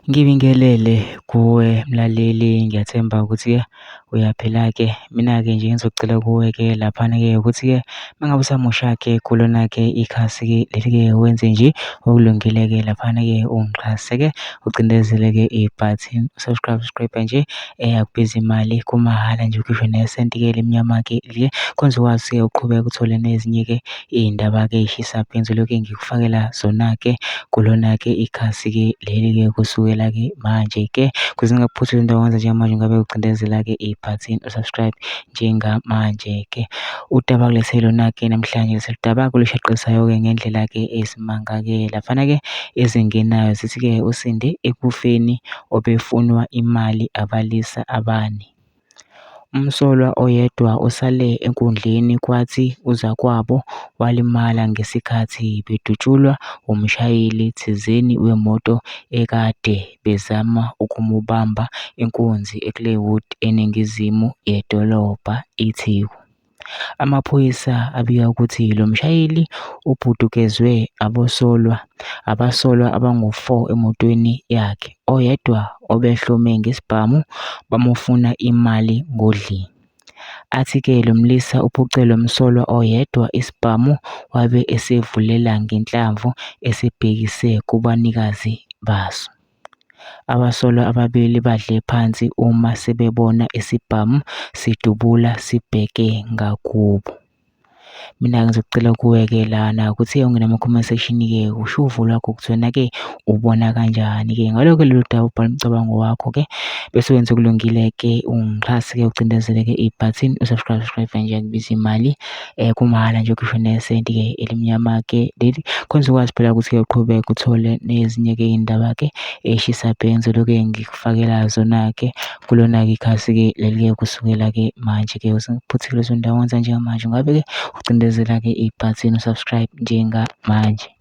Ngibingelele kuwe mlaleli, ngiyathemba ukuthi-ke uyaphila-ke. Mina-ke nje ngizocela kuwe-ke laphana-ke ukuthi-ke uma ngabe usamusha-ke kulona-ke ikhasi-ke leli-ke wenze nje okulungile-ke laphana-ke ungixhase-ke ucindezele-ke ibhathini subscribe nje akubizi imali kumahhala nje ukhishwe nesenti-ke elimnyama-ke liye khona uzokwazi-ke uqhubeka uthole nezinye-ke iy'ndaba-ke ey'shisa phezulu-ke ngikufakela zona-ke kulona-ke ikhasi-ke leli-ke kusukela-ke manje-ke kuze ningaphuthi into owenza njengamanje ngabe ucindezela-ke ibhathini u-subscribe njengamanje-ke. Udaba kulethele lona-ke namhlanje lethele udaba olushaqisa-ke ngendlela-ke eyisimanga-ke laphana-ke ezingenayo zithi-ke uSindi ekufeni obefunwa imali abalisa abane. Umsolwa oyedwa usale enkundleni kwathi uzakwabo walimala ngesikhathi bedutshulwa umshayeli thizeni wemoto ekade bezama ukumubamba inkunzi eClaywood eningizimu yedolobha iTheku. Amaphoyisa abika ukuthi lo mshayeli ubhudukezwe abasolwa abangu-4 emotweni yakhe, oyedwa obehlome ngesibhamu bamufuna imali ngodli. Athi-ke lo mlisa uphuce lo msolwa oyedwa isibhamu wabe esevulela ngenhlamvu esebhekise kubanikazi baso. Abasolwa ababili badle phansi uma sebebona isibhamu sidubula sibheke ngakubo. Mina-ke ngizocela kuwe-ke lana ukuthi ungene ama-comment section-ke usho uvo lwakho ukuthi wena-ke ubona kanjani-ke ngalokho lolu daba, ubhala umcabango wakho-ke bese wenza okulungile-ke ungixhase-ke ucindezele-ke ibhathini u-subscribe nje akubizi imali kumahhala nje ukhishwe nesenti-ke elimnyama-ke leli khona uzokwazi phela ukuthi-ke uqhubeke uthole nezinye-ke iy'ndaba-ke ey'shisa phezulu-ke ngikufakela zona-ke kulona-ke ikhasi-ke leli-ke kusukela-ke manje-ke usengiphuthile lezo ndawo wenza njengamanje ngabe-ke ucindezela-ke ibhathini u-subscribe njengamanje.